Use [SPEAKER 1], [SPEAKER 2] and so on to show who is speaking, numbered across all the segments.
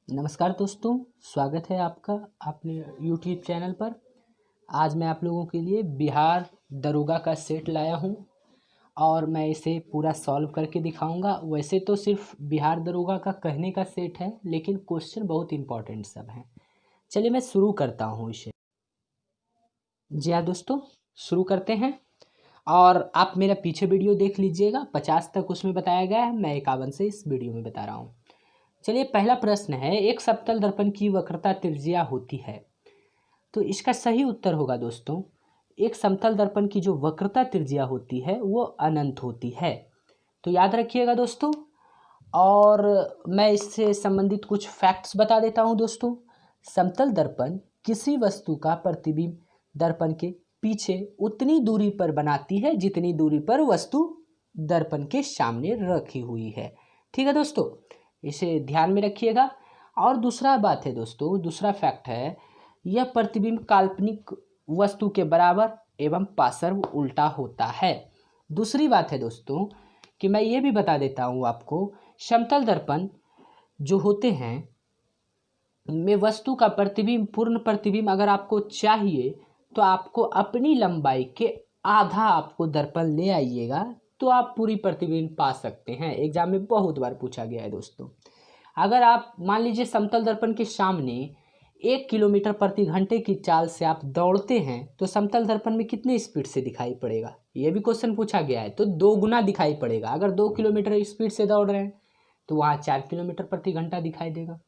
[SPEAKER 1] नमस्कार दोस्तों, स्वागत है आपका अपने यूट्यूब चैनल पर। आज मैं आप लोगों के लिए बिहार दरोगा का सेट लाया हूं और मैं इसे पूरा सॉल्व करके दिखाऊंगा। वैसे तो सिर्फ बिहार दरोगा का कहने का सेट है, लेकिन क्वेश्चन बहुत इंपॉर्टेंट सब हैं। चलिए मैं शुरू करता हूं इसे। जी हाँ दोस्तों, शुरू करते हैं। और आप मेरा पीछे वीडियो देख लीजिएगा, 50 तक उसमें बताया गया है, मैं 51 से इस वीडियो में बता रहा हूँ। चलिए पहला प्रश्न है, एक समतल दर्पण की वक्रता त्रिज्या होती है। तो इसका सही उत्तर होगा दोस्तों, एक समतल दर्पण की जो वक्रता त्रिज्या होती है वो अनंत होती है। तो याद रखिएगा दोस्तों। और मैं इससे संबंधित कुछ फैक्ट्स बता देता हूँ दोस्तों। समतल दर्पण किसी वस्तु का प्रतिबिंब दर्पण के पीछे उतनी दूरी पर बनाती है जितनी दूरी पर वस्तु दर्पण के सामने रखी हुई है। ठीक है दोस्तों, इसे ध्यान में रखिएगा। और दूसरा बात है दोस्तों, दूसरा फैक्ट है, यह प्रतिबिंब काल्पनिक वस्तु के बराबर एवं पार्श्व उल्टा होता है। दूसरी बात है दोस्तों कि मैं ये भी बता देता हूँ आपको, समतल दर्पण जो होते हैं में वस्तु का प्रतिबिंब, पूर्ण प्रतिबिंब अगर आपको चाहिए तो आपको अपनी लंबाई के आधा आपको दर्पण ले आइएगा तो आप पूरी प्रतिबिंब पा सकते हैं। एग्जाम में बहुत बार पूछा गया है दोस्तों। अगर आप मान लीजिए समतल दर्पण के सामने 1 किलोमीटर प्रति घंटे की चाल से आप दौड़ते हैं तो समतल दर्पण में कितने स्पीड से दिखाई पड़ेगा, ये भी क्वेश्चन पूछा गया है। तो 2 गुना दिखाई पड़ेगा। अगर 2 किलोमीटर स्पीड से दौड़ रहे हैं तो वहाँ 4 किलोमीटर प्रति घंटा दिखाई देगा।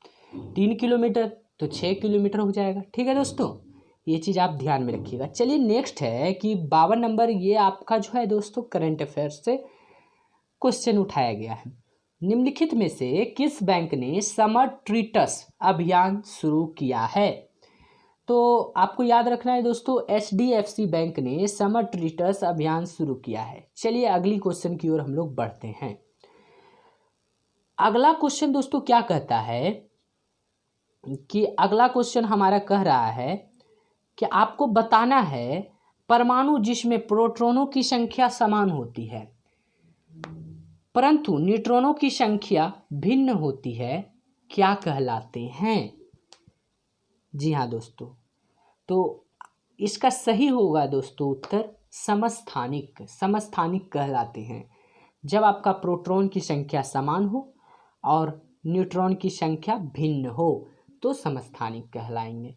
[SPEAKER 1] 3 किलोमीटर तो 6 किलोमीटर हो जाएगा। ठीक है दोस्तों, ये चीज़ आप ध्यान में रखिएगा। चलिए नेक्स्ट है कि 52 नंबर, ये आपका जो है दोस्तों करंट अफेयर्स से क्वेश्चन उठाया गया है। निम्नलिखित में से किस बैंक ने समर ट्रीटस अभियान शुरू किया है? तो आपको याद रखना है दोस्तों, HDFC बैंक ने समर ट्रीटस अभियान शुरू किया है। चलिए अगली क्वेश्चन की ओर हम लोग बढ़ते हैं। अगला क्वेश्चन दोस्तों क्या कहता है कि अगला क्वेश्चन हमारा कह रहा है कि आपको बताना है परमाणु जिसमें प्रोटॉनों की संख्या समान होती है परंतु न्यूट्रॉनों की संख्या भिन्न होती है, क्या कहलाते हैं? जी हाँ दोस्तों, तो इसका सही होगा दोस्तों उत्तर समस्थानिक। समस्थानिक कहलाते हैं जब आपका प्रोटॉन की संख्या समान हो और न्यूट्रॉन की संख्या भिन्न हो तो समस्थानिक कहलाएंगे।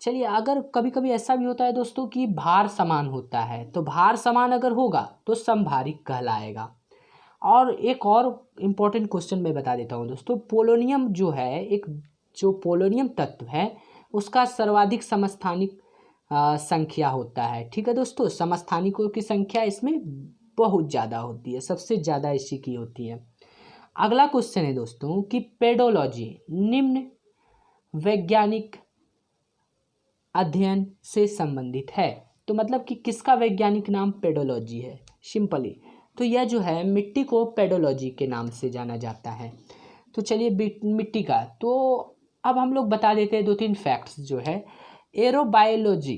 [SPEAKER 1] चलिए, अगर कभी कभी ऐसा भी होता है दोस्तों कि भार समान होता है, तो भार समान अगर होगा तो समभारिक कहलाएगा। और एक और इम्पोर्टेंट क्वेश्चन मैं बता देता हूँ दोस्तों, पोलोनियम जो है, एक जो पोलोनियम तत्व है उसका सर्वाधिक समस्थानिक संख्या होता है। ठीक है दोस्तों, समस्थानिकों की संख्या इसमें बहुत ज़्यादा होती है, सबसे ज़्यादा इसी की होती है। अगला क्वेश्चन है दोस्तों कि पेडोलॉजी निम्न वैज्ञानिक अध्ययन से संबंधित है। तो मतलब कि किसका वैज्ञानिक नाम पेडोलॉजी है? सिंपली तो यह जो है मिट्टी को पेडोलॉजी के नाम से जाना जाता है। तो चलिए मिट्टी का, तो अब हम लोग बता देते हैं 2-3 फैक्ट्स जो है। एरोबायोलॉजी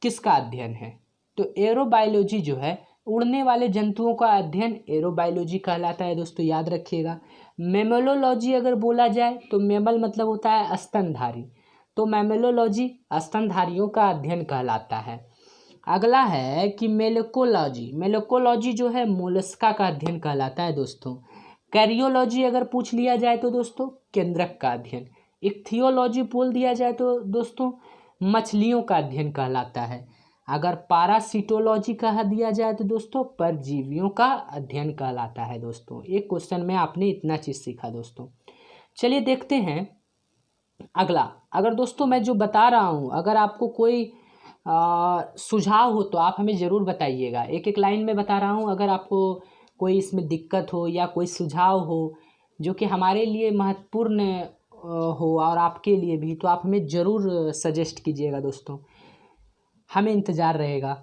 [SPEAKER 1] किसका अध्ययन है? तो एरोबायोलॉजी जो है उड़ने वाले जंतुओं का अध्ययन एरोबायोलॉजी कहलाता है दोस्तों, याद रखिएगा। मेमोलॉजी अगर बोला जाए तो मेमल मतलब होता है स्तनधारी, तो मैमोलॉजी स्तनधारियों का अध्ययन कहलाता है। अगला है कि मेलेकोलॉजी। मेलेकोलॉजी जो है मोलस्का का अध्ययन कहलाता है दोस्तों। कैरियोलॉजी अगर पूछ लिया जाए तो दोस्तों केंद्रक का अध्ययन। इक्थियोलॉजी बोल दिया जाए तो दोस्तों मछलियों का अध्ययन कहलाता है। अगर पारासिटोलॉजी कहा दिया जाए तो दोस्तों परजीवियों का अध्ययन कहलाता है दोस्तों। एक क्वेश्चन में आपने इतना चीज़ सीखा दोस्तों। चलिए देखते हैं अगला। अगर दोस्तों मैं जो बता रहा हूँ, अगर आपको कोई सुझाव हो तो आप हमें ज़रूर बताइएगा। एक एक लाइन में बता रहा हूँ, अगर आपको कोई इसमें दिक्कत हो या कोई सुझाव हो जो कि हमारे लिए महत्वपूर्ण हो और आपके लिए भी, तो आप हमें ज़रूर सजेस्ट कीजिएगा दोस्तों, हमें इंतज़ार रहेगा।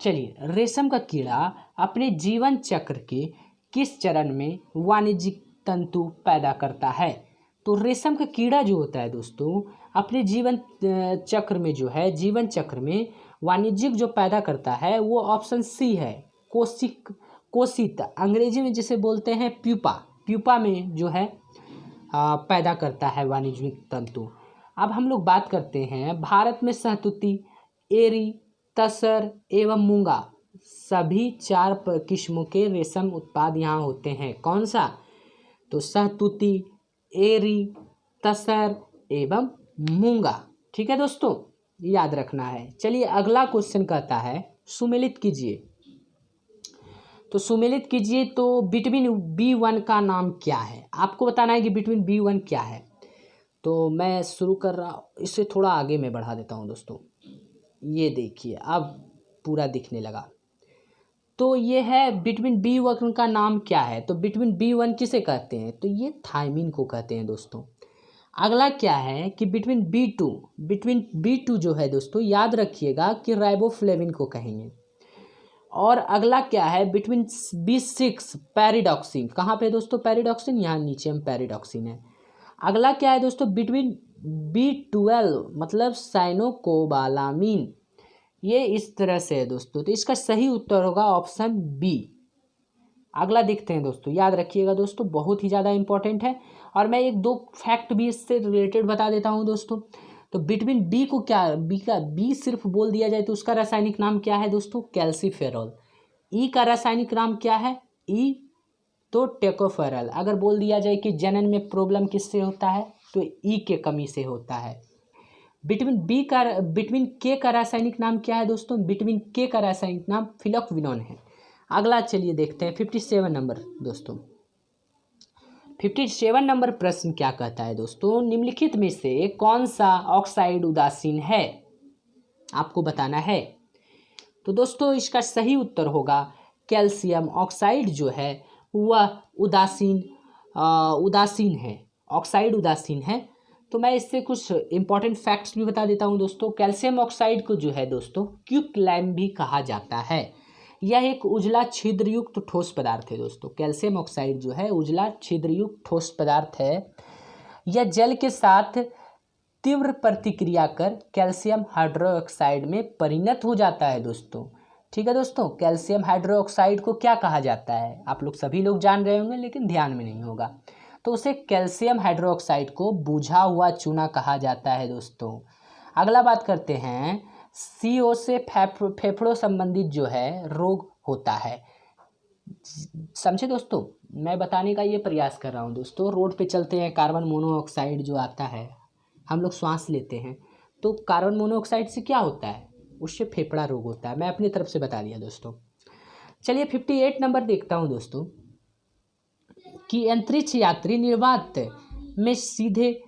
[SPEAKER 1] चलिए, रेशम का कीड़ा अपने जीवन चक्र के किस चरण में वाणिज्यिक तंतु पैदा करता है? तो रेशम का कीड़ा जो होता है दोस्तों अपने जीवन चक्र में जो है, जीवन चक्र में वाणिज्यिक जो पैदा करता है वो ऑप्शन सी है, कोशिक कोशित, अंग्रेजी में जिसे बोलते हैं प्यूपा। प्यूपा में जो है पैदा करता है वाणिज्यिक तंतु। अब हम लोग बात करते हैं भारत में सहतूती, एरी, तसर एवं मूंगा सभी 4 किस्मों के रेशम उत्पाद यहाँ होते हैं। कौन सा? तो सहतूती, एरी, तसर एवं मूंगा। ठीक है दोस्तों, याद रखना है। चलिए अगला क्वेश्चन कहता है सुमेलित कीजिए। तो सुमेलित कीजिए तो बिटवीन B1 का नाम क्या है? आपको बताना है कि बिटवीन B1 क्या है। तो मैं शुरू कर रहा हूँ, इससे थोड़ा आगे मैं बढ़ा देता हूँ दोस्तों। ये देखिए अब पूरा दिखने लगा। तो ये है बिटवीन B1 का नाम क्या है। तो बिटवीन B1 किसे कहते हैं? तो ये थायमिन को कहते हैं दोस्तों। अगला क्या है कि बिटवीन B2 जो है दोस्तों, याद रखिएगा कि राइबोफ्लेविन को कहेंगे। और अगला क्या है बिटवीन B6 पैरिडॉक्सिन। कहाँ पे दोस्तों पैरिडॉक्सिन? यहाँ नीचे में पैरिडॉक्सिन है। अगला क्या है दोस्तों बिटवीन B12 मतलब साइनोकोबालामिन। ये इस तरह से है दोस्तों। तो इसका सही उत्तर होगा ऑप्शन बी। अगला देखते हैं दोस्तों, याद रखिएगा दोस्तों, बहुत ही ज़्यादा इंपॉर्टेंट है। और मैं 1-2 फैक्ट भी इससे रिलेटेड बता देता हूँ दोस्तों। तो बिटवीन बी को क्या, बी सिर्फ बोल दिया जाए तो उसका रासायनिक नाम क्या है दोस्तों? कैल्सीफेरॉल। ई का रासायनिक नाम क्या है? ई तो टेकोफेरल। अगर बोल दिया जाए कि जनन में प्रॉब्लम किससे होता है तो ई के कमी से होता है। बिटवीन के का रासायनिक नाम क्या है दोस्तों? बिटवीन के का रासायनिक नाम फिलोक्विनोन है। अगला चलिए देखते हैं 57 नंबर दोस्तों। 57 नंबर प्रश्न क्या कहता है दोस्तों? निम्नलिखित में से कौन सा ऑक्साइड उदासीन है? आपको बताना है। तो दोस्तों इसका सही उत्तर होगा कैल्शियम ऑक्साइड जो है वह उदासीन है। ऑक्साइड उदासीन है। तो मैं इससे कुछ इंपॉर्टेंट फैक्ट्स भी बता देता हूं दोस्तों। कैल्शियम ऑक्साइड को जो है दोस्तों क्विकलाइम भी कहा जाता है। यह एक उजला छिद्रयुक्त ठोस पदार्थ है दोस्तों। कैल्शियम ऑक्साइड जो है उजला छिद्रयुक्त ठोस पदार्थ है। यह जल के साथ तीव्र प्रतिक्रिया कर कैल्शियम हाइड्रोक्साइड में परिणत हो जाता है दोस्तों। ठीक है दोस्तों, कैल्शियम हाइड्रोक्साइड को क्या कहा जाता है? आप लोग सभी लोग जान रहे होंगे लेकिन ध्यान में नहीं होगा। तो उसे कैल्शियम हाइड्रोक्साइड को बुझा हुआ चूना कहा जाता है दोस्तों। अगला बात करते हैं CO से फेफड़ों संबंधित जो है रोग होता है। समझे दोस्तों, मैं बताने का ये प्रयास कर रहा हूँ दोस्तों। रोड पे चलते हैं, कार्बन मोनोऑक्साइड जो आता है, हम लोग सांस लेते हैं, तो कार्बन मोनोऑक्साइड से क्या होता है? उससे फेफड़ा रोग होता है। मैं अपनी तरफ से बता दिया दोस्तों। चलिए 58 नंबर देखता हूँ दोस्तों कि अंतरिक्ष यात्री निर्वात में सीधे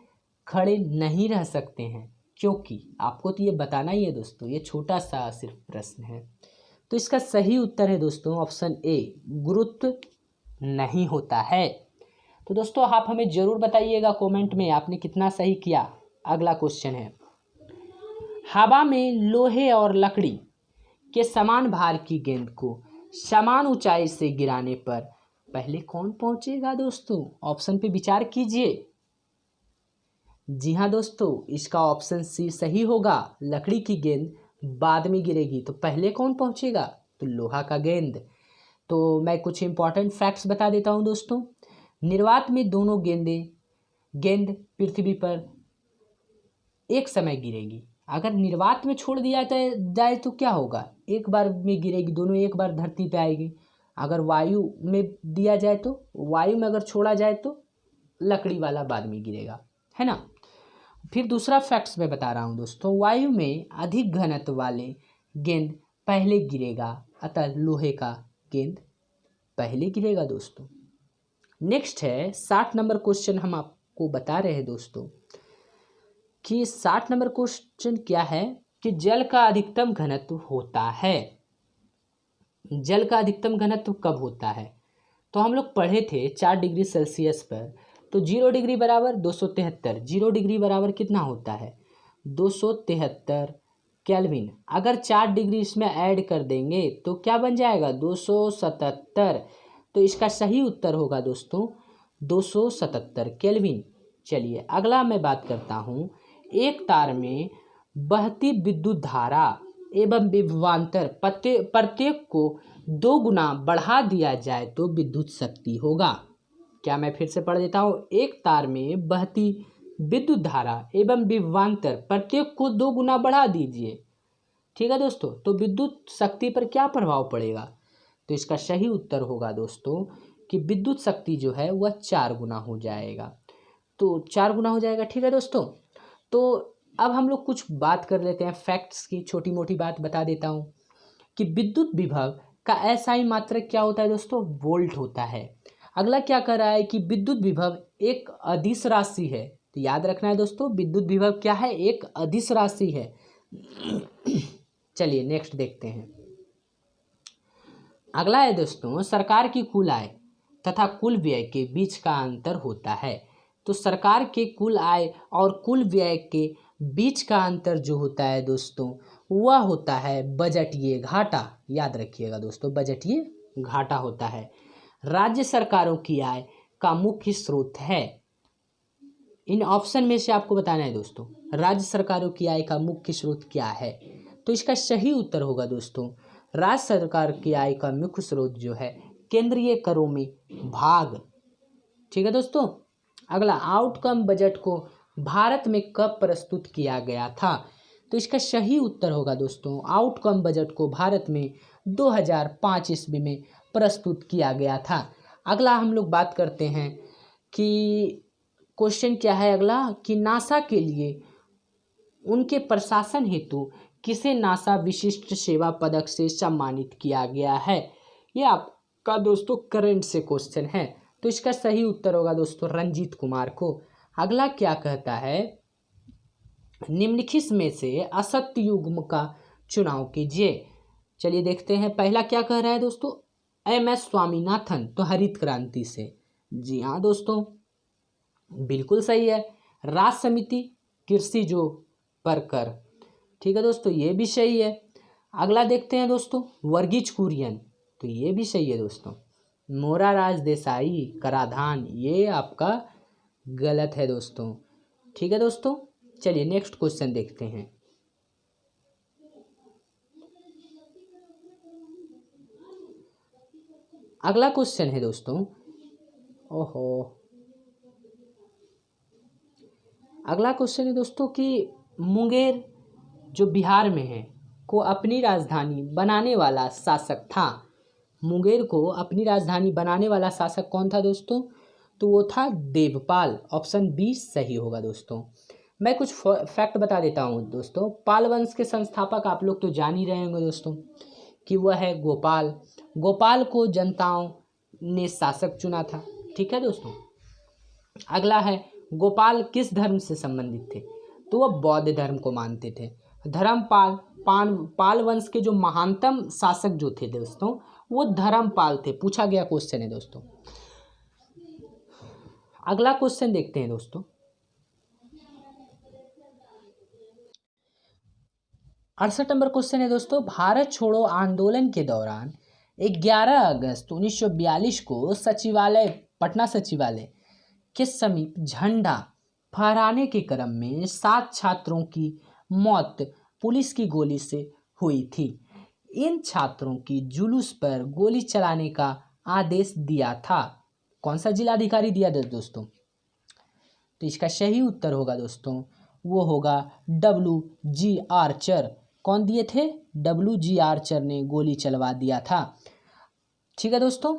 [SPEAKER 1] खड़े नहीं रह सकते हैं क्योंकि, आपको तो ये बताना ही है दोस्तों, ये छोटा सा सिर्फ प्रश्न है। तो इसका सही उत्तर है दोस्तों ऑप्शन ए, गुरुत्व नहीं होता है। तो दोस्तों आप हमें जरूर बताइएगा कमेंट में आपने कितना सही किया। अगला क्वेश्चन है, हवा में लोहे और लकड़ी के समान भार की गेंद को समान ऊंचाई से गिराने पर पहले कौन पहुंचेगा दोस्तों? ऑप्शन पे विचार कीजिए। जी हाँ दोस्तों, इसका ऑप्शन सी सही होगा। लकड़ी की गेंद बाद में गिरेगी तो पहले कौन पहुंचेगा? तो लोहा का गेंद। तो मैं कुछ इंपॉर्टेंट फैक्ट्स बता देता हूं दोस्तों। निर्वात में दोनों गेंद पृथ्वी पर एक समय गिरेगी। अगर निर्वात में छोड़ दिया जाए तो क्या होगा? एक बार में गिरेगी, दोनों एक बार धरती पे आएगी। अगर वायु में दिया जाए तो, वायु में अगर छोड़ा जाए तो लकड़ी वाला बाद में गिरेगा, है ना। फिर दूसरा फैक्ट्स मैं बता रहा हूँ दोस्तों, वायु में अधिक घनत्व वाले गेंद पहले गिरेगा, अतः लोहे का गेंद पहले गिरेगा दोस्तों। नेक्स्ट है 60 नंबर क्वेश्चन। हम आपको बता रहे हैं दोस्तों कि 60 नंबर क्वेश्चन क्या है कि जल का अधिकतम घनत्व होता है। जल का अधिकतम घनत्व कब होता है? तो हम लोग पढ़े थे 4 डिग्री सेल्सियस पर, तो 0 डिग्री बराबर 273। 0 डिग्री बराबर कितना होता है? 273 केल्विन। अगर 4 डिग्री इसमें ऐड कर देंगे तो क्या बन जाएगा? 277। तो इसका सही उत्तर होगा दोस्तों 277 केल्विन। चलिए अगला मैं बात करता हूँ, एक तार में बहती विद्युत धारा एवं विभवांतर प्रत्येक को 2 गुना बढ़ा दिया जाए तो विद्युत शक्ति होगा। क्या मैं फिर से पढ़ देता हूँ। एक तार में बहती विद्युत धारा एवं विभवांतर प्रत्येक को 2 गुना बढ़ा दीजिए। ठीक है दोस्तों, तो विद्युत शक्ति पर क्या प्रभाव पड़ेगा? तो इसका सही उत्तर होगा दोस्तों कि विद्युत शक्ति जो है वह 4 गुना हो जाएगा। तो 4 गुना हो जाएगा। ठीक है दोस्तों, तो अब हम लोग कुछ बात कर लेते हैं फैक्ट्स की। छोटी मोटी बात बता देता हूँ कि विद्युत विभव का एसआई मात्रक क्या होता है दोस्तों? वोल्ट होता है। अगला क्या कर रहा है कि विद्युत विभव एक अदिश राशि है। तो याद रखना है दोस्तों, विद्युत विभव क्या है? एक अदिश राशि है। चलिए नेक्स्ट देखते हैं। अगला है दोस्तों, सरकार की कुल आय तथा कुल व्यय के बीच का अंतर होता है। तो सरकार के कुल आय और कुल व्यय के बीच का अंतर जो होता है दोस्तों, वह होता है बजटीय घाटा। याद रखिएगा दोस्तों, बजटीय घाटा होता है। राज्य सरकारों की आय का मुख्य स्रोत है। इन ऑप्शन में से आपको बताना है दोस्तों, राज्य सरकारों की आय का मुख्य स्रोत क्या है? तो इसका सही उत्तर होगा दोस्तों, राज्य सरकार की आय का मुख्य स्रोत जो है केंद्रीय करों में भाग। ठीक है दोस्तों। अगला, आउटकम बजट को भारत में कब प्रस्तुत किया गया था? तो इसका सही उत्तर होगा दोस्तों, आउटकम बजट को भारत में 2005 ईस्वी में प्रस्तुत किया गया था। अगला हम लोग बात करते हैं कि क्वेश्चन क्या है अगला, कि नासा के लिए उनके प्रशासन हेतु किसे नासा विशिष्ट सेवा पदक से सम्मानित किया गया है? ये आपका दोस्तों करंट से क्वेश्चन है। तो इसका सही उत्तर होगा दोस्तों रंजीत कुमार को। अगला क्या कहता है, निम्नलिखित में से असत्य युग्म का चुनाव कीजिए। चलिए देखते हैं। पहला क्या कह रहा है दोस्तों, एम.एस. स्वामीनाथन, तो हरित क्रांति से। जी हाँ दोस्तों, बिल्कुल सही है। राज्य समिति कृषि जो पर कर। ठीक है दोस्तों, ये भी सही है। अगला देखते हैं दोस्तों, वर्गीज कुरियन, तो ये भी सही है दोस्तों। मोरारराज देसाई कराधान, ये आपका गलत है दोस्तों। ठीक है दोस्तों, चलिए नेक्स्ट क्वेश्चन देखते हैं। अगला क्वेश्चन है दोस्तों, अगला क्वेश्चन है दोस्तों कि मुंगेर जो बिहार में है को अपनी राजधानी बनाने वाला शासक था। मुंगेर को अपनी राजधानी बनाने वाला शासक कौन था दोस्तों? तो वो था देवपाल। ऑप्शन बी सही होगा दोस्तों। मैं कुछ फैक्ट बता देता हूँ दोस्तों। पाल वंश के संस्थापक आप लोग तो जान ही रहे होंगे दोस्तों कि वह है गोपाल। गोपाल को जनताओं ने शासक चुना था। ठीक है दोस्तों। अगला है, गोपाल किस धर्म से संबंधित थे? तो वह बौद्ध धर्म को मानते थे। धर्मपाल पाल वंश के जो महानतम शासक जो थे दोस्तों, वो धर्मपाल थे। पूछा गया क्वेश्चन है दोस्तों। अगला क्वेश्चन देखते हैं दोस्तों। 68 नंबर क्वेश्चन है दोस्तों, भारत छोड़ो आंदोलन के दौरान 11 अगस्त 1942 को सचिवालय, पटना सचिवालय के समीप झंडा फहराने के क्रम में 7 छात्रों की मौत पुलिस की गोली से हुई थी। इन छात्रों की जुलूस पर गोली चलाने का आदेश दिया था। कौन सा जिलाधिकारी दिया था दोस्तों? तो इसका सही उत्तर होगा दोस्तों, वो होगा WG आर्चर। कौन दिए थे? WG आर्चर ने गोली चलवा दिया था। ठीक है दोस्तों।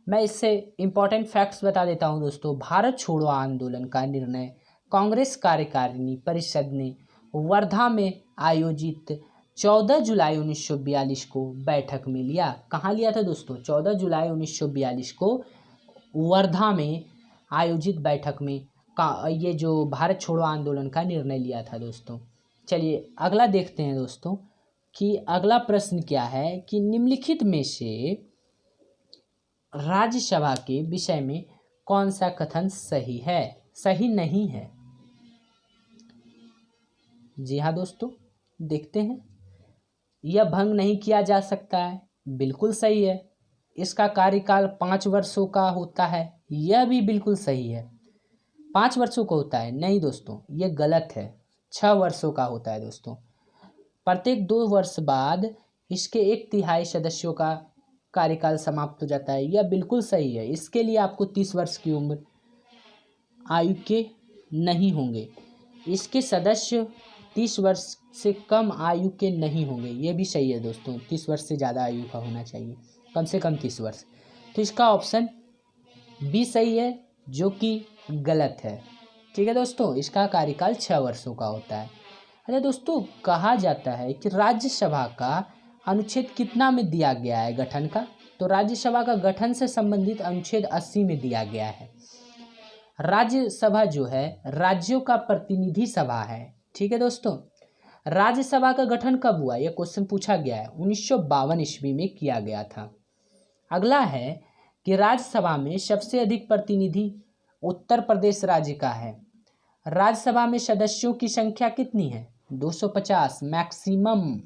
[SPEAKER 1] मैं इससे इम्पॉर्टेंट फैक्ट्स बता देता हूं दोस्तों। भारत छोड़ो आंदोलन का निर्णय कांग्रेस कार्यकारिणी परिषद ने वर्धा में आयोजित 14 जुलाई 1942 को बैठक में लिया। कहाँ लिया था दोस्तों? 14 जुलाई 1942 को वर्धा में आयोजित बैठक में ये जो भारत छोड़ो आंदोलन का निर्णय लिया था दोस्तों। चलिए अगला देखते हैं दोस्तों कि अगला प्रश्न क्या है कि निम्नलिखित में से राज्यसभा के विषय में कौन सा कथन सही है, सही नहीं है? जी हाँ दोस्तों, देखते हैं। यह भंग नहीं किया जा सकता है, बिल्कुल सही है। इसका कार्यकाल 5 वर्षों का होता है, यह भी बिल्कुल सही है। 5 वर्षों का होता है, नहीं दोस्तों, यह गलत है। 6 वर्षों का होता है दोस्तों। प्रत्येक 2 वर्ष बाद इसके 1/3 सदस्यों का कार्यकाल समाप्त हो जाता है। यह बिल्कुल सही है। इसके लिए आपको 30 वर्ष की उम्र आयु के नहीं होंगे। इसके सदस्य 30 वर्ष से कम आयु के नहीं होंगे। ये भी सही है दोस्तों, 30 वर्ष से ज़्यादा आयु का होना चाहिए, कम से कम 30 वर्ष। तो इसका ऑप्शन बी सही है, जो कि गलत है। ठीक है दोस्तों, इसका कार्यकाल 6 वर्षों का होता है। अच्छा दोस्तों, कहा जाता है कि राज्यसभा का अनुच्छेद कितना में दिया गया है गठन का? तो राज्यसभा का गठन से संबंधित अनुच्छेद 80 में दिया गया है। राज्यसभा जो है राज्यों का प्रतिनिधि सभा है। ठीक है दोस्तों, राज्यसभा का गठन कब हुआ? यह क्वेश्चन पूछा गया है। 1952 ईस्वी में किया गया था। अगला है कि राज्यसभा में सबसे अधिक प्रतिनिधि उत्तर प्रदेश राज्य का है। राज्यसभा में सदस्यों की संख्या कितनी है? 250 मैक्सिमम।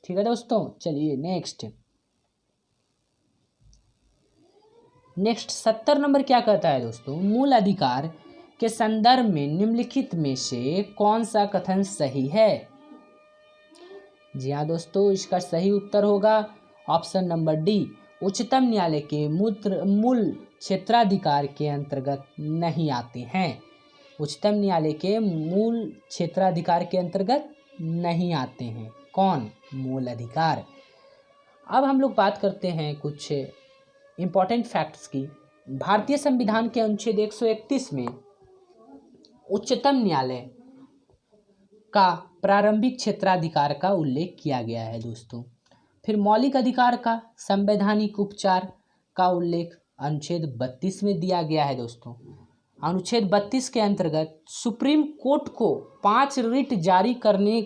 [SPEAKER 1] ठीक है दोस्तों, चलिए नेक्स्ट 70 नंबर क्या कहता है दोस्तों? मूल अधिकार के संदर्भ में निम्नलिखित में से कौन सा कथन सही है? जी हाँ दोस्तों, इसका सही उत्तर होगा ऑप्शन नंबर डी, उच्चतम न्यायालय के मूल क्षेत्राधिकार के अंतर्गत नहीं आते हैं। उच्चतम न्यायालय के मूल क्षेत्राधिकार के अंतर्गत नहीं आते हैं। कौन? मूल अधिकार। अब हम लोग बात करते हैं कुछ इम्पॉर्टेंट फैक्ट्स की। भारतीय संविधान के अनुच्छेद 131 में उच्चतम न्यायालय का प्रारंभिक क्षेत्राधिकार का उल्लेख किया गया है दोस्तों। फिर मौलिक अधिकार का संवैधानिक उपचार का उल्लेख अनुच्छेद 32 में दिया गया है दोस्तों। अनुच्छेद 32 के अंतर्गत सुप्रीम कोर्ट को 5 रिट जारी करने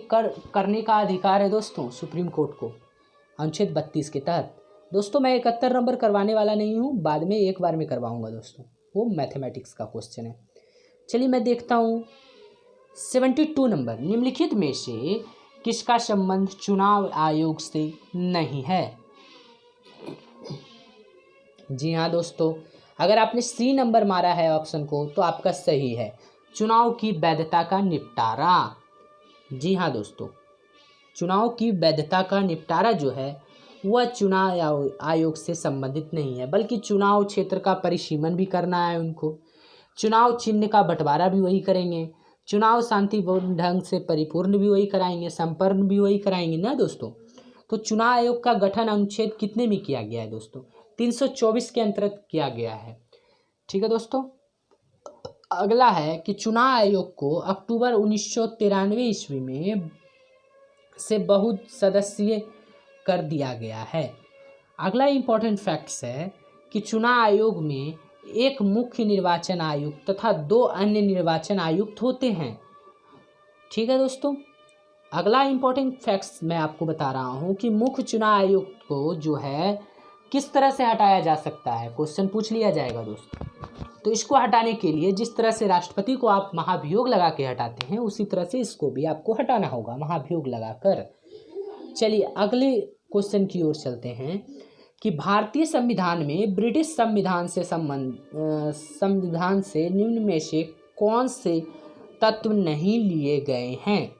[SPEAKER 1] का अधिकार है दोस्तों, सुप्रीम कोर्ट को, अनुच्छेद 32 के तहत। दोस्तों मैं 71 नंबर करवाने वाला नहीं हूँ, बाद में एक बार में करवाऊंगा दोस्तों, वो मैथमेटिक्स का क्वेश्चन है। चलिए मैं देखता हूँ 72 नंबर, निम्नलिखित में से किसका संबंध चुनाव आयोग से नहीं है? जी हाँ दोस्तों, अगर आपने सी नंबर मारा है ऑप्शन को तो आपका सही है, चुनाव की वैधता का निपटारा। जी हाँ दोस्तों, चुनाव की वैधता का निपटारा जो है वह चुनाव आयोग से संबंधित नहीं है, बल्कि चुनाव क्षेत्र का परिसीमन भी करना है उनको, चुनाव चिन्ह का बंटवारा भी वही करेंगे, चुनाव शांतिपूर्ण ढंग से परिपूर्ण भी वही कराएंगे, संपन्न भी वही कराएंगे ना दोस्तों। तो चुनाव आयोग का गठन अनुच्छेद कितने में किया गया है दोस्तों? 324 के अंतर्गत किया गया है। ठीक है दोस्तों, अगला है कि चुनाव आयोग को अक्टूबर 1993 ईस्वी में से बहुत सदस्यीय कर दिया गया है। अगला इम्पोर्टेंट फैक्ट्स है कि चुनाव आयोग में एक मुख्य निर्वाचन आयुक्त तथा 2 अन्य निर्वाचन आयुक्त होते हैं। ठीक है दोस्तों, अगला इम्पोर्टेंट फैक्ट्स मैं आपको बता रहा हूँ कि मुख्य चुनाव आयुक्त को जो है किस तरह से हटाया जा सकता है, क्वेश्चन पूछ लिया जाएगा दोस्तों। तो इसको हटाने के लिए जिस तरह से राष्ट्रपति को आप महाभियोग लगा के हटाते हैं, उसी तरह से इसको भी आपको हटाना होगा महाभियोग लगाकर। चलिए अगले क्वेश्चन की ओर चलते हैं कि भारतीय संविधान में ब्रिटिश संविधान से निम्न में से कौन से तत्व नहीं लिए गए हैं?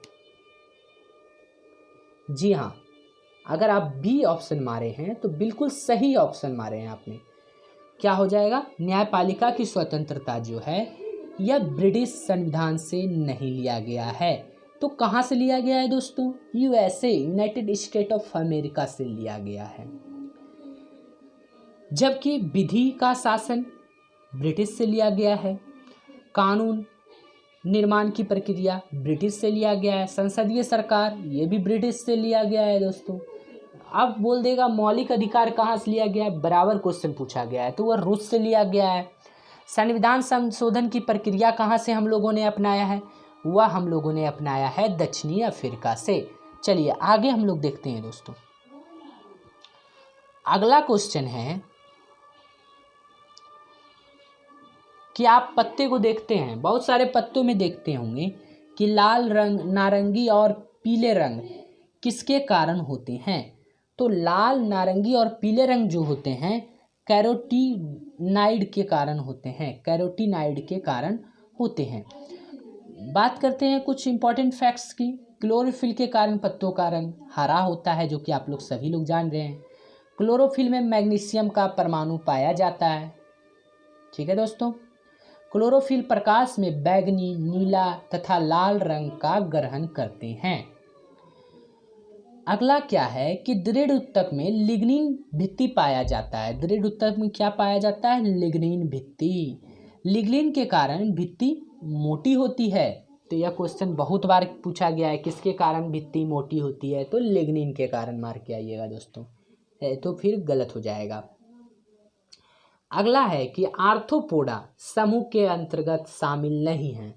[SPEAKER 1] जी हाँ, अगर आप बी ऑप्शन मारे हैं तो बिल्कुल सही ऑप्शन मारे हैं आपने। क्या हो जाएगा? न्यायपालिका की स्वतंत्रता जो है यह ब्रिटिश संविधान से नहीं लिया गया है। तो कहाँ से लिया गया है दोस्तों? USA, United state of America से लिया गया है। जबकि विधि का शासन ब्रिटिश से लिया गया है, कानून निर्माण की प्रक्रिया ब्रिटिश से लिया गया है, संसदीय सरकार ये भी ब्रिटिश से लिया गया है दोस्तों। अब बोल देगा मौलिक अधिकार कहाँ से लिया गया है, बराबर क्वेश्चन पूछा गया है, तो वह रूस से लिया गया है। संविधान संशोधन की प्रक्रिया कहाँ से हम लोगों ने अपनाया है, वह हम लोगों ने अपनाया है दक्षिणी अफ्रीका से। चलिए आगे हम लोग देखते हैं दोस्तों। अगला क्वेश्चन है कि आप पत्ते को देखते हैं, बहुत सारे पत्तों में देखते होंगे कि लाल रंग, नारंगी और पीले रंग किसके कारण होते हैं? तो लाल, नारंगी और पीले रंग जो होते हैं कैरोटीनाइड के कारण होते हैं, कैरोटीनाइड के कारण होते हैं। बात करते हैं कुछ इंपॉर्टेंट फैक्ट्स की। क्लोरोफिल के कारण पत्तों का रंग हरा होता है, जो कि आप लोग सभी लोग जान रहे हैं। क्लोरोफिल में मैग्नीशियम का परमाणु पाया जाता है। ठीक है दोस्तों। क्लोरोफिल प्रकाश में बैंगनी, नीला तथा लाल रंग का ग्रहण करते हैं। अगला क्या है कि दृढ़ ऊतक में लिग्निन भित्ति पाया जाता है। दृढ़ ऊतक में क्या पाया जाता है? लिग्निन भित्ति। लिग्निन के कारण भित्ति मोटी होती है। तो यह क्वेश्चन बहुत बार पूछा गया है, किसके कारण भित्ति मोटी होती है? तो लिग्निन के कारण मार्क के आइएगा दोस्तों, तो फिर गलत हो जाएगा। अगला है कि आर्थ्रोपोडा समूह के अंतर्गत शामिल नहीं है।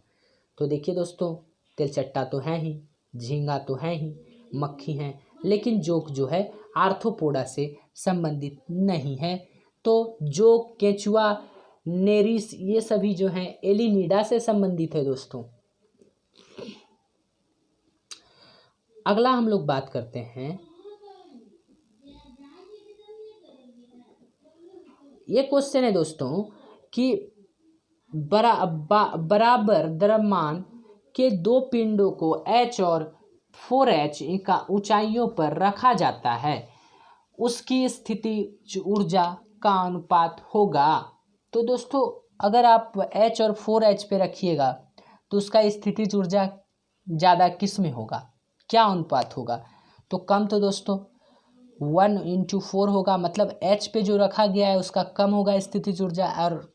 [SPEAKER 1] तो देखिए दोस्तों, तिलचट्टा तो है ही, झींगा तो है ही, मक्खी है, लेकिन जोक जो है आर्थ्रोपोडा से संबंधित नहीं है। तो जोक, केंचुआ, नेरिस ये सभी जो हैं एलिनीडा से संबंधित है दोस्तों। अगला हम लोग बात करते हैं, ये क्वेश्चन है दोस्तों कि बराबर द्रव्यमान के दो पिंडों को H और 4H का ऊंचाइयों पर रखा जाता है, उसकी स्थितिज ऊर्जा का अनुपात होगा। तो दोस्तों अगर आप H और 4H पे रखिएगा तो उसका स्थितिज ऊर्जा ज़्यादा किस में होगा, क्या अनुपात होगा? तो कम तो दोस्तों 1:4 होगा, मतलब H पे जो रखा गया है उसका कम होगा स्थितिज ऊर्जा, और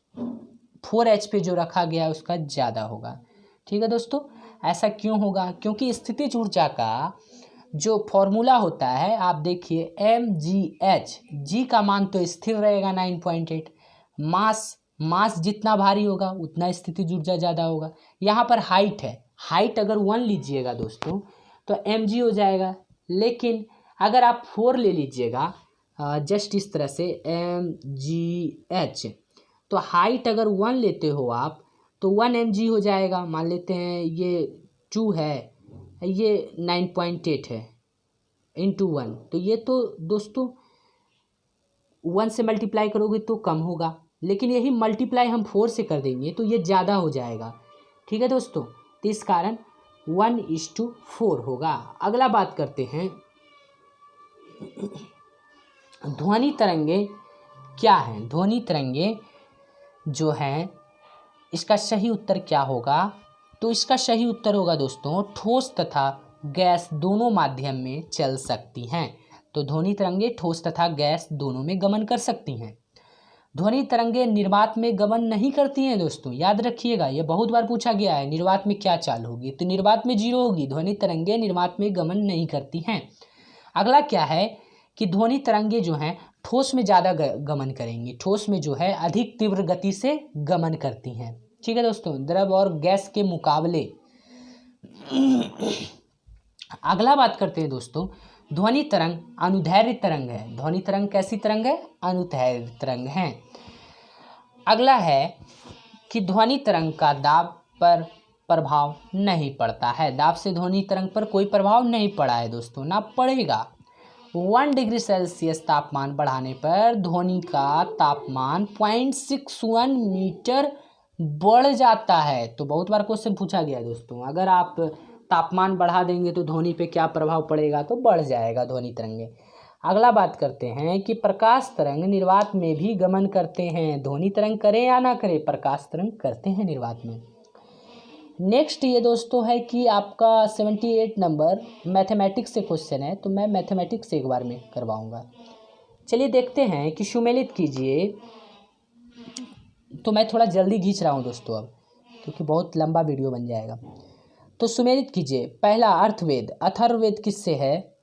[SPEAKER 1] 4H पे जो रखा गया है उसका ज़्यादा होगा। ठीक है दोस्तों, ऐसा क्यों होगा? क्योंकि स्थितिज ऊर्जा का जो फॉर्मूला होता है, आप देखिए mgh, जी का मान तो स्थिर रहेगा 9.8, मास जितना भारी होगा उतना स्थितिज ऊर्जा ज़्यादा होगा। यहाँ पर हाइट है, हाइट अगर 1 लीजिएगा दोस्तों तो mg हो जाएगा, लेकिन अगर आप 4 ले लीजिएगा जस्ट इस तरह से mgh, तो हाइट अगर 1 लेते हो आप तो 1 mg हो जाएगा। मान लेते हैं ये 2 है, ये 9.8 है, इंटू 1, तो ये तो दोस्तों 1 से मल्टीप्लाई करोगे तो कम होगा, लेकिन यही मल्टीप्लाई हम 4 से कर देंगे तो ये ज़्यादा हो जाएगा। ठीक है दोस्तों, तो इस कारण 1:4 होगा। अगला बात करते हैं, ध्वनि तरंगे क्या हैं? ध्वनि तरंगे जो हैं इसका सही उत्तर क्या होगा? तो इसका सही उत्तर होगा दोस्तों, ठोस तथा गैस दोनों माध्यम में चल सकती हैं। तो ध्वनि तरंगे ठोस तथा गैस दोनों में गमन कर सकती हैं। ध्वनि तरंगे निर्वात में गमन नहीं करती हैं दोस्तों, याद रखिएगा, ये बहुत बार पूछा गया है, निर्वात में क्या चाल होगी? तो निर्वात में 0 होगी। ध्वनि तरंगे निर्वात में गमन नहीं करती हैं। अगला क्या है कि ध्वनि तरंगे जो हैं ठोस में ज़्यादा गमन करेंगी, ठोस में जो है अधिक तीव्र गति से गमन करती हैं। ठीक है दोस्तों, द्रव और गैस के मुकाबले। अगला बात करते हैं दोस्तों, ध्वनि तरंग अनुदैर्घ्य तरंग है। ध्वनि तरंग कैसी तरंग है? अनुदैर्घ्य तरंग है। अगला है कि ध्वनि तरंग का दाब पर प्रभाव नहीं पड़ता है। दाब से ध्वनि तरंग पर कोई प्रभाव नहीं पड़ा है दोस्तों, ना पड़ेगा। 1 डिग्री सेल्सियस तापमान बढ़ाने पर ध्वनि का तापमान 0.61 मीटर बढ़ जाता है। तो बहुत बार क्वेश्चन पूछा गया है दोस्तों, अगर आप तापमान बढ़ा देंगे तो ध्वनि पे क्या प्रभाव पड़ेगा? तो बढ़ जाएगा ध्वनि तरंगे। अगला बात करते हैं कि प्रकाश तरंग निर्वात में भी गमन करते हैं। ध्वनि तरंग करें या ना करें, प्रकाश तरंग करते हैं निर्वात में। नेक्स्ट ये दोस्तों है कि आपका 78 नंबर मैथमेटिक्स से क्वेश्चन है, तो मैं मैथमेटिक्स एक बार में करवाऊंगा। चलिए देखते हैं कि सुमेलित कीजिए। तो मैं थोड़ा जल्दी खींच रहा हूँ दोस्तों अब, क्योंकि बहुत लंबा वीडियो बन जाएगा। तो सुमेलित कीजिए। पहला अर्थवेद। अथर्ववेद किससे है?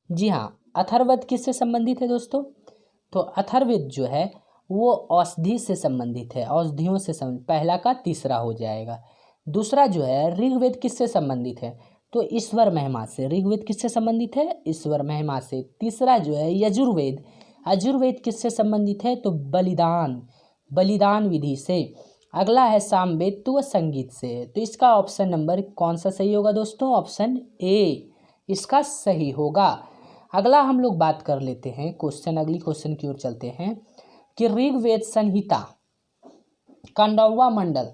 [SPEAKER 1] जी हाँ, अथर्ववेद किससे संबंधित है दोस्तों? तो अथर्ववेद जो है वो औषधि से संबंधित है, औषधियों से संबंधित। पहला का तीसरा हो जाएगा। दूसरा जो है ऋग्वेद किससे संबंधित है? तो ईश्वर महिमा से। ऋग्वेद किससे संबंधित है? ईश्वर महिमा से। तीसरा जो है यजुर्वेद। यजुर्वेद किससे संबंधित है? तो बलिदान विधि से। अगला है सामवेद, तो वह संगीत से है। तो इसका ऑप्शन नंबर कौन सा सही होगा दोस्तों? ऑप्शन ए इसका सही होगा। अगला हम लोग बात कर लेते हैं क्वेश्चन, अगली क्वेश्चन की ओर चलते हैं कि ऋग्वेद संहिता का 9वां मंडल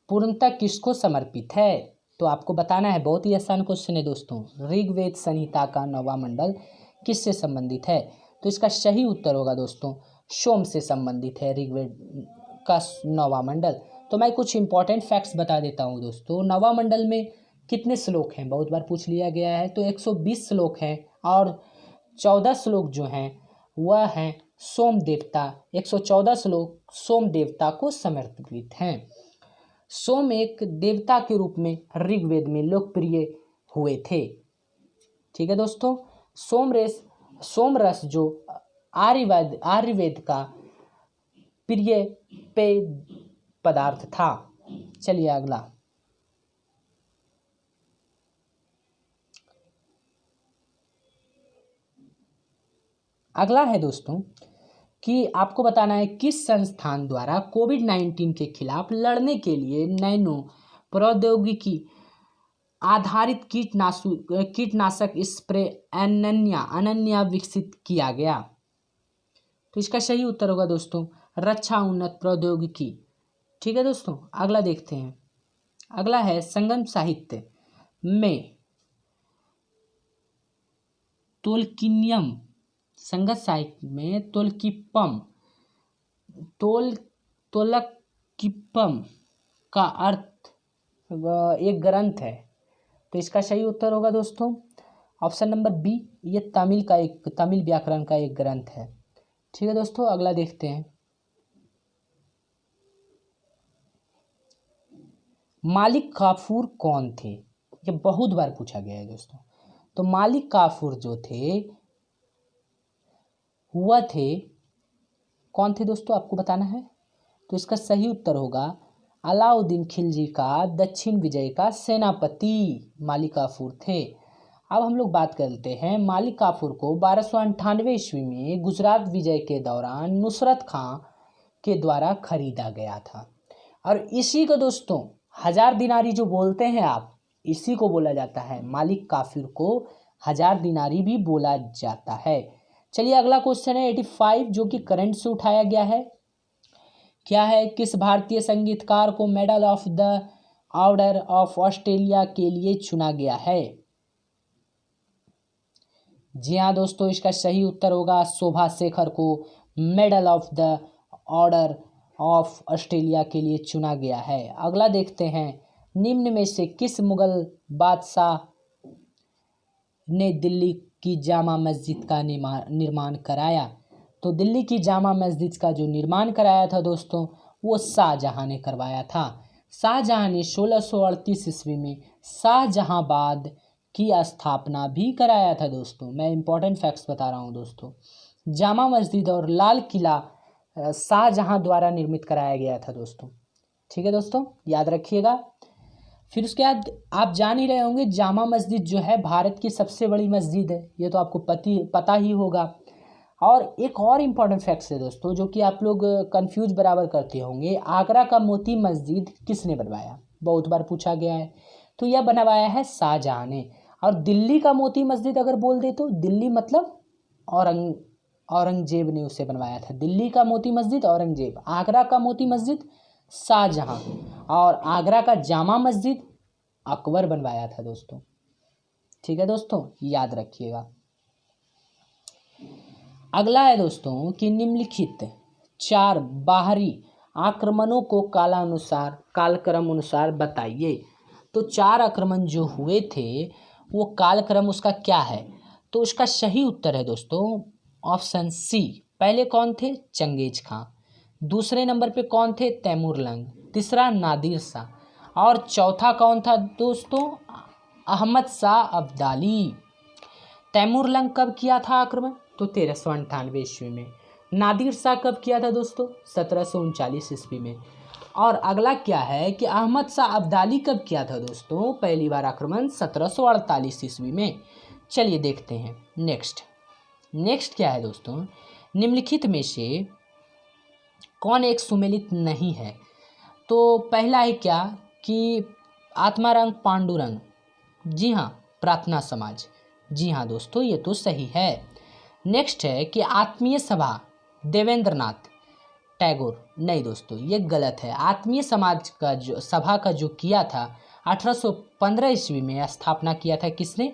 [SPEAKER 1] पूर्णतः किसको समर्पित है? तो आपको बताना है, बहुत ही आसान क्वेश्चन है दोस्तों। ऋग्वेद संहिता का 9वां मंडल किससे संबंधित है? तो इसका सही उत्तर होगा दोस्तों सोम से संबंधित है ऋग्वेद का 9वां मंडल। तो मैं कुछ इंपॉर्टेंट फैक्ट्स बता देता हूँ दोस्तों। 9वां मंडल में कितने श्लोक हैं, बहुत बार पूछ लिया गया है। तो 120 श्लोक हैं और 14 श्लोक जो हैं वह हैं सोम देवता। 114 श्लोक सोम देवता को समर्पित हैं। सोम एक देवता के रूप में ऋग्वेद में लोकप्रिय हुए थे। ठीक है दोस्तों, सोमरस जो आयुर्वेद का प्रिय पेय पदार्थ था। चलिए अगला, अगला है दोस्तों कि आपको बताना है किस संस्थान द्वारा कोविड-19 के खिलाफ लड़ने के लिए नैनो प्रौद्योगिकी आधारित कीटनाशक स्प्रे अनन्या विकसित किया गया? तो इसका सही उत्तर होगा दोस्तों रक्षा उन्नत प्रौद्योगिकी। ठीक है दोस्तों, अगला देखते हैं। अगला है संगम साहित्य में तोल्किनियम, संगत साहित्य में तोलकिप्पम का अर्थ एक ग्रंथ है। तो इसका सही उत्तर होगा दोस्तों ऑप्शन नंबर बी, ये तमिल व्याकरण का एक ग्रंथ है। ठीक है दोस्तों, अगला देखते हैं। मालिक काफूर कौन थे? ये बहुत बार पूछा गया है दोस्तों। तो मालिक काफूर जो थे वह थे, कौन थे दोस्तों आपको बताना है। तो इसका सही उत्तर होगा अलाउद्दीन खिलजी का दक्षिण विजय का सेनापति मालिक काफूर थे। अब हम लोग बात करते हैं मालिक काफूर को 1298 ईस्वी में गुजरात विजय के दौरान नुसरत खां के द्वारा खरीदा गया था। और इसी को दोस्तों 1000 दिनारी जो बोलते हैं आप, इसी को बोला जाता है, मालिक काफूर को 1000 दिनारी भी बोला जाता है। चलिए अगला क्वेश्चन है 85 जो कि करंट से उठाया गया है। क्या है? किस भारतीय संगीतकार को medal of the order of Australia के लिए चुना गया है? जी हाँ दोस्तों, इसका सही उत्तर होगा शोभा शेखर को medal of the order of Australia के लिए चुना गया है। अगला देखते हैं, निम्न में से किस मुगल बादशाह ने दिल्ली की जामा मस्जिद का निर्माण कराया? तो दिल्ली की जामा मस्जिद का जो निर्माण कराया था दोस्तों वो शाहजहां ने करवाया था। शाहजहां ने 1638 ईस्वी में शाहजहांबाद की स्थापना भी कराया था दोस्तों। मैं इंपॉर्टेंट फैक्ट्स बता रहा हूँ दोस्तों। जामा मस्जिद और लाल किला शाहजहां द्वारा निर्मित कराया गया था दोस्तों। ठीक है दोस्तों, याद रखिएगा। फिर उसके बाद आप जान ही रहे होंगे जामा मस्जिद जो है भारत की सबसे बड़ी मस्जिद है, ये तो आपको पता ही होगा। और एक और इम्पॉर्टेंट फैक्ट्स है दोस्तों जो कि आप लोग कंफ्यूज बराबर करते होंगे, आगरा का मोती मस्जिद किसने बनवाया? बहुत बार पूछा गया है। तो यह बनवाया है शाहजहां ने। और दिल्ली का मोती मस्जिद अगर बोल दे तो दिल्ली मतलब औरंगजेब ने उसे बनवाया था। दिल्ली का मोती मस्जिद औरंगजेब, आगरा का मोती मस्जिद शाहजहां और आगरा का जामा मस्जिद अकबर बनवाया था दोस्तों। ठीक है दोस्तों, याद रखिएगा। अगला है दोस्तों कि निम्नलिखित 4 बाहरी आक्रमणों को कालक्रम अनुसार बताइए। तो 4 आक्रमण जो हुए थे वो कालक्रम उसका क्या है? तो उसका सही उत्तर है दोस्तों ऑप्शन सी। पहले कौन थे? चंगेज खां। दूसरे नंबर पे कौन थे? तैमूरलंग। तीसरा नादिर शाह। और चौथा कौन था दोस्तों? अहमद शाह अब्दाली। तैमूरलंग कब किया था आक्रमण? तो 1398 ईस्वी में। नादिर शाह कब किया था दोस्तों? 1739 ईस्वी में। और अगला क्या है कि अहमद शाह अब्दाली कब किया था दोस्तों? पहली बार आक्रमण 1748 ईस्वी में। चलिए देखते हैं नेक्स्ट क्या है दोस्तों, निम्नलिखित में से कौन एक सुमेलित नहीं है? तो पहला है क्या कि आत्मारंग पांडुरंग, जी हाँ, प्रार्थना समाज, जी हाँ दोस्तों ये तो सही है। नेक्स्ट है कि आत्मीय सभा देवेंद्रनाथ टैगोर, नहीं दोस्तों ये गलत है। आत्मीय समाज का जो सभा का जो किया था 1815 ईस्वी में स्थापना किया था किसने?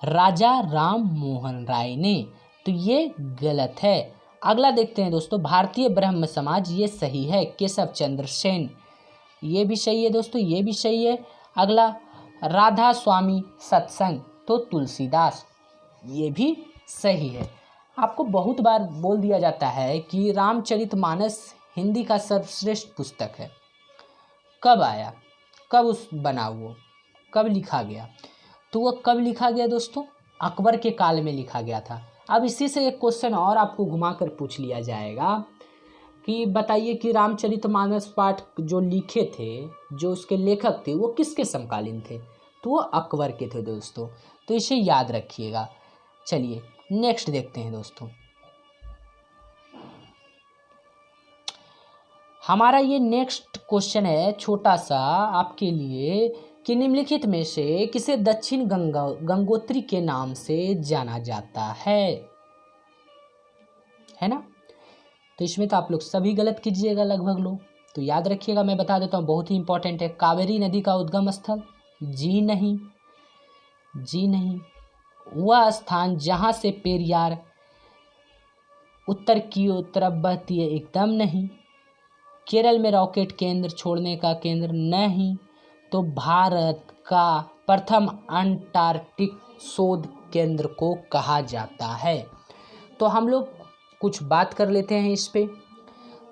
[SPEAKER 1] राजा राम मोहन राय ने। तो ये गलत है। अगला देखते हैं दोस्तों, भारतीय ब्रह्म समाज, ये सही है, केशव चंद्र सेन। ये भी सही है दोस्तों, ये भी सही है। अगला, राधा स्वामी सत्संग, तो तुलसीदास, ये भी सही है। आपको बहुत बार बोल दिया जाता है कि रामचरितमानस हिंदी का सर्वश्रेष्ठ पुस्तक है। कब आया, कब उस बना, वो कब लिखा गया? तो वो कब लिखा गया दोस्तों? अकबर के काल में लिखा गया था। अब इसी से एक क्वेश्चन और आपको घुमाकर पूछ लिया जाएगा कि बताइए कि रामचरितमानस पाठ जो लिखे थे, जो उसके लेखक थे, वो किसके समकालीन थे? तो वो अकबर के थे दोस्तों। तो इसे याद रखिएगा। चलिए नेक्स्ट देखते हैं दोस्तों। हमारा ये नेक्स्ट क्वेश्चन है छोटा सा आपके लिए कि निम्नलिखित में से किसे दक्षिण गंगोत्री के नाम से जाना जाता है ना? तो इसमें तो आप लोग सभी गलत कीजिएगा लगभग लोग। तो याद रखिएगा, मैं बता देता हूँ, बहुत ही इंपॉर्टेंट है। कावेरी नदी का उद्गम स्थल, जी नहीं, जी नहीं। वह स्थान जहाँ से पेरियार उत्तर की तरफ बहती है, एकदम नहीं। केरल में रॉकेट केंद्र छोड़ने का केंद्र, नहीं। तो भारत का प्रथम अंटार्कटिक शोध केंद्र को कहा जाता है। तो हम लोग कुछ बात कर लेते हैं इस पे।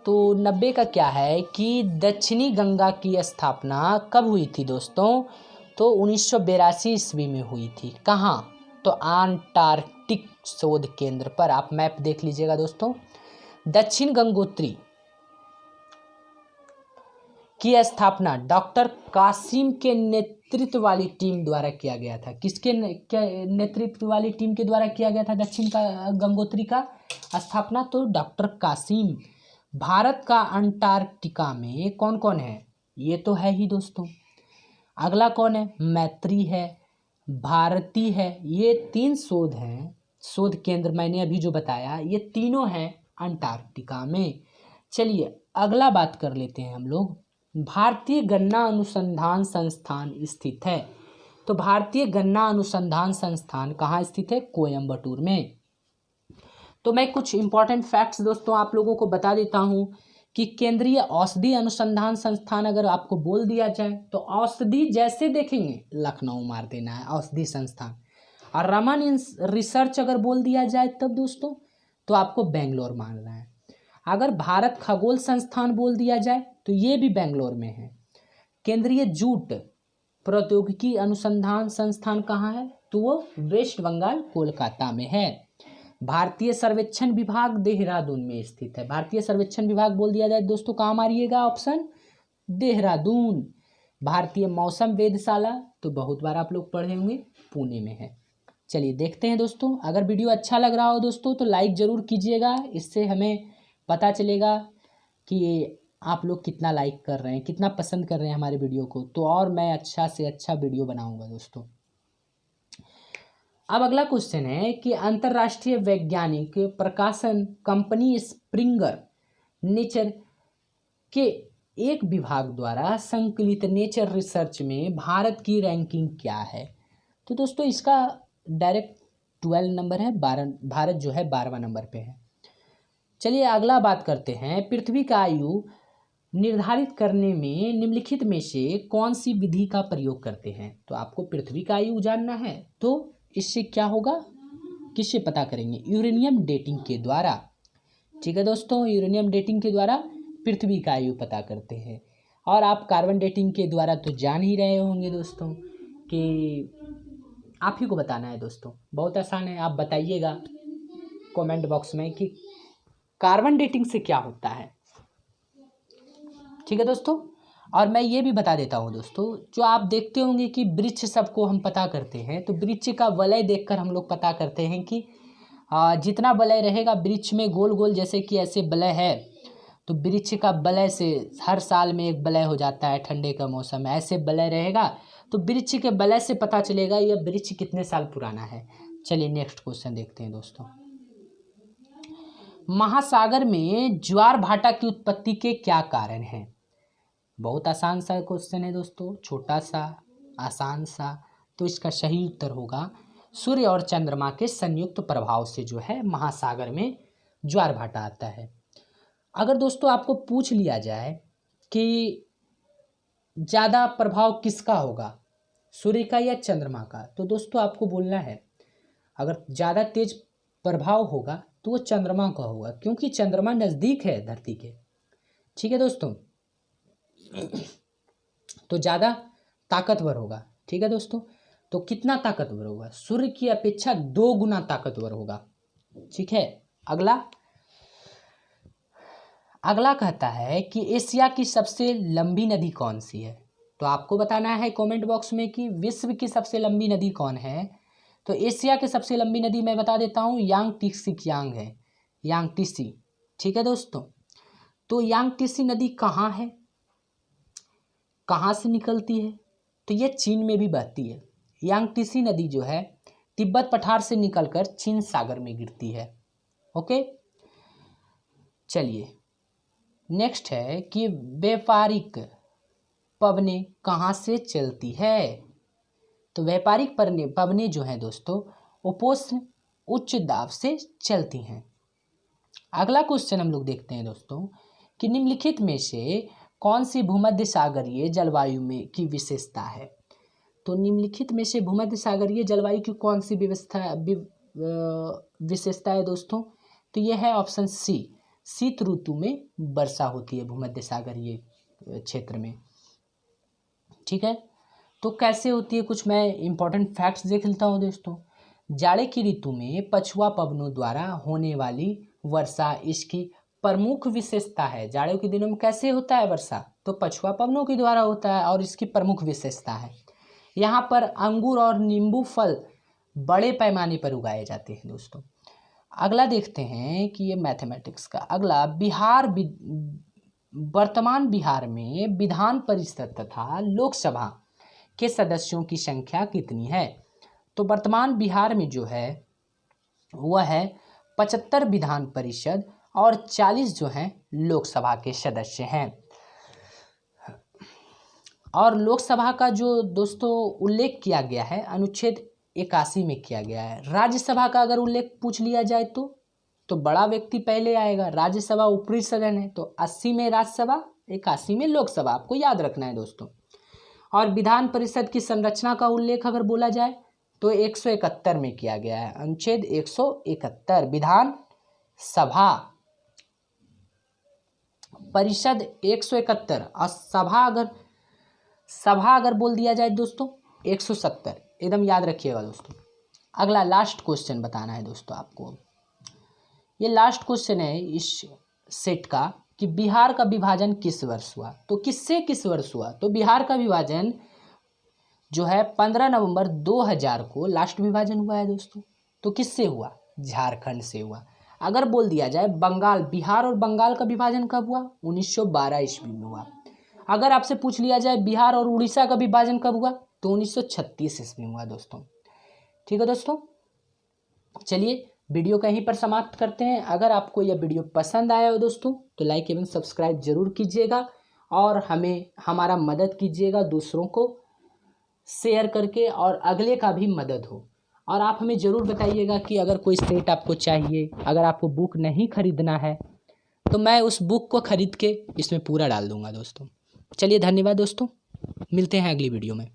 [SPEAKER 1] तो 90 का क्या है कि दक्षिणी गंगा की स्थापना कब हुई थी दोस्तों? तो 1982 ईस्वी में हुई थी। कहाँ? तो अंटार्कटिक शोध केंद्र पर। आप मैप देख लीजिएगा दोस्तों। दक्षिण गंगोत्री की स्थापना डॉक्टर कासिम के नेतृत्व वाली टीम द्वारा किया गया था। किसके नेतृत्व वाली टीम के द्वारा किया गया था दक्षिण का गंगोत्री का स्थापना? तो डॉक्टर कासिम। भारत का अंटार्कटिका में कौन कौन है? ये तो है ही दोस्तों। अगला कौन है? मैत्री है, भारती है। ये 3 शोध हैं, शोध केंद्र मैंने अभी जो बताया, ये तीनों हैं अंटार्कटिका में। चलिए अगला बात कर लेते हैं हम लोग। भारतीय गन्ना अनुसंधान संस्थान स्थित है। तो भारतीय गन्ना अनुसंधान संस्थान कहाँ स्थित है? कोयम्बटूर में। तो मैं कुछ इंपॉर्टेंट फैक्ट्स दोस्तों आप लोगों को बता देता हूँ कि केंद्रीय औषधि अनुसंधान संस्थान अगर आपको बोल दिया जाए तो औषधि जैसे देखेंगे लखनऊ मार देना है, औषधि संस्थान। और रमन रिसर्च अगर बोल दिया जाए तब दोस्तों तो आपको बेंगलोर मानना है। अगर भारत खगोल संस्थान बोल दिया जाए तो ये भी बेंगलोर में है। केंद्रीय जूट प्रौद्योगिकी अनुसंधान संस्थान कहाँ है? तो वो वेस्ट बंगाल कोलकाता में है। भारतीय सर्वेक्षण विभाग देहरादून में स्थित है। भारतीय सर्वेक्षण विभाग बोल दिया जाए दोस्तों कहाँ मारिएगा ऑप्शन? देहरादून। भारतीय मौसम वेधशाला तो बहुत बार आप लोग पढ़े होंगे, पुणे में है। चलिए देखते हैं दोस्तों। अगर वीडियो अच्छा लग रहा हो दोस्तों तो लाइक ज़रूर कीजिएगा, इससे हमें पता चलेगा कि आप लोग कितना लाइक कर रहे हैं, कितना पसंद कर रहे हैं हमारे वीडियो को, तो और मैं अच्छा से अच्छा वीडियो बनाऊंगा दोस्तों। अब अगला क्वेश्चन है कि अंतर्राष्ट्रीय वैज्ञानिक प्रकाशन कंपनी स्प्रिंगर नेचर के एक विभाग द्वारा संकलित नेचर रिसर्च में भारत की रैंकिंग क्या है? तो दोस्तों इसका डायरेक्ट 12 नंबर है, भारत जो है 12वां नंबर पे है। चलिए अगला बात करते हैं। पृथ्वी का आयु निर्धारित करने में निम्नलिखित में से कौन सी विधि का प्रयोग करते हैं? तो आपको पृथ्वी का आयु जानना है तो इससे क्या होगा, किससे पता करेंगे? यूरेनियम डेटिंग के द्वारा। ठीक है दोस्तों, यूरेनियम डेटिंग के द्वारा पृथ्वी का आयु पता करते हैं। और आप कार्बन डेटिंग के द्वारा तो जान ही रहे होंगे दोस्तों कि आप ही को बताना है दोस्तों, बहुत आसान है। आप बताइएगा कमेंट बॉक्स में कि कार्बन डेटिंग से क्या होता है। ठीक है दोस्तों। और मैं ये भी बता देता हूँ दोस्तों, जो आप देखते होंगे कि वृक्ष सबको हम पता करते हैं, तो वृक्ष का वलय देखकर हम लोग पता करते हैं कि जितना वलय रहेगा वृक्ष में गोल गोल, जैसे कि ऐसे वलय है, तो वृक्ष का वलय से हर साल में एक वलय हो जाता है। ठंडे का मौसम में ऐसे वलय रहेगा, तो वृक्ष के वलय से पता चलेगा यह वृक्ष कितने साल पुराना है। चलिए नेक्स्ट क्वेश्चन देखते हैं दोस्तों। महासागर में ज्वार भाटा की उत्पत्ति के क्या कारण हैं? बहुत आसान सा क्वेश्चन है दोस्तों, छोटा सा आसान सा। तो इसका सही उत्तर होगा सूर्य और चंद्रमा के संयुक्त प्रभाव से जो है महासागर में ज्वार भाटा आता है। अगर दोस्तों आपको पूछ लिया जाए कि ज़्यादा प्रभाव किसका होगा, सूर्य का या चंद्रमा का, तो दोस्तों आपको बोलना है अगर ज़्यादा तेज प्रभाव होगा तो वो चंद्रमा का होगा, क्योंकि चंद्रमा नज़दीक है धरती के। ठीक है दोस्तों, तो ज़्यादा ताकतवर होगा। ठीक है दोस्तों, तो कितना ताकतवर होगा? सूर्य की अपेक्षा 2 गुना ताकतवर होगा। ठीक है, अगला कहता है कि एशिया की सबसे लंबी नदी कौन सी है? तो आपको बताना है कमेंट बॉक्स में कि विश्व की सबसे लंबी नदी कौन है। तो एशिया की सबसे लंबी नदी मैं बता देता हूँ, यांगटीसी है, यांगटीसी। ठीक है दोस्तों, तो यांगटीसी नदी कहाँ है, कहाँ से निकलती है? तो ये चीन में भी बहती है। यांगटीसी नदी जो है तिब्बत पठार से निकलकर चीन सागर में गिरती है। ओके, चलिए नेक्स्ट है कि व्यापारिक पवनें कहाँ से चलती है? तो व्यापारिक पवनें जो हैं दोस्तों उपोष्ण उच्च दाब से चलती हैं। अगला क्वेश्चन हम लोग देखते हैं दोस्तों कि निम्नलिखित में से कौन सी भूमध्य सागरीय जलवायु में की विशेषता है? तो निम्नलिखित में से भूमध्य सागरीय जलवायु की कौन सी विशेषता है दोस्तों? तो यह है ऑप्शन सी, शीत ऋतु में वर्षा होती है भूमध्य सागरीय क्षेत्र में। ठीक है, तो कैसे होती है, कुछ मैं इंपॉर्टेंट फैक्ट्स देख लेता हूँ दोस्तों। जाड़े की ऋतु में पछुआ पवनों द्वारा होने वाली वर्षा इसकी प्रमुख विशेषता है। जाड़े के दिनों में कैसे होता है वर्षा? तो पछुआ पवनों के द्वारा होता है और इसकी प्रमुख विशेषता है। यहाँ पर अंगूर और नींबू फल बड़े पैमाने पर उगाए जाते हैं दोस्तों। अगला देखते हैं कि ये मैथमेटिक्स का अगला, वर्तमान बिहार में विधान परिषद तथा लोकसभा के सदस्यों की संख्या कितनी है? तो वर्तमान बिहार में जो है वह है 75 विधान परिषद और 40 जो हैं लोकसभा के सदस्य हैं। और लोकसभा का जो दोस्तों उल्लेख किया गया है अनुच्छेद 81 में किया गया है। राज्यसभा का अगर उल्लेख पूछ लिया जाए तो बड़ा व्यक्ति पहले आएगा। राज्यसभा ऊपरी सदन है, तो 80 में राज्यसभा, 81 में लोकसभा, आपको याद रखना है दोस्तों। और विधान परिषद की संरचना का उल्लेख अगर बोला जाए तो 171 में किया गया है, अनुच्छेद 171। विधान सभा परिषद 171 और सभा अगर बोल दिया जाए दोस्तों 170, एकदम याद रखिएगा दोस्तों। अगला लास्ट क्वेश्चन बताना है दोस्तों आपको। ये लास्ट क्वेश्चन है इस सेट का कि बिहार का विभाजन किस वर्ष हुआ? तो किससे किस वर्ष हुआ? तो बिहार का विभाजन जो है 15 नवंबर 2000 को लास्ट विभाजन हुआ है दोस्तों। तो किससे हुआ? झारखंड से हुआ। अगर बोल दिया जाए बंगाल, बिहार और बंगाल का विभाजन कब हुआ? 1912 ईस्वी में हुआ। अगर आपसे पूछ लिया जाए बिहार और उड़ीसा का विभाजन कब हुआ? तो 1936 ईस्वी में हुआ दोस्तों। ठीक है दोस्तों, चलिए वीडियो को यहीं पर समाप्त करते हैं। अगर आपको यह वीडियो पसंद आया हो दोस्तों तो लाइक एवं सब्सक्राइब जरूर कीजिएगा और हमारा मदद कीजिएगा, दूसरों को शेयर करके, और अगले का भी मदद हो। और आप हमें ज़रूर बताइएगा कि अगर कोई सेट आपको चाहिए, अगर आपको बुक नहीं खरीदना है तो मैं उस बुक को खरीद के इसमें पूरा डाल दूंगा दोस्तों। चलिए धन्यवाद दोस्तों, मिलते हैं अगली वीडियो में।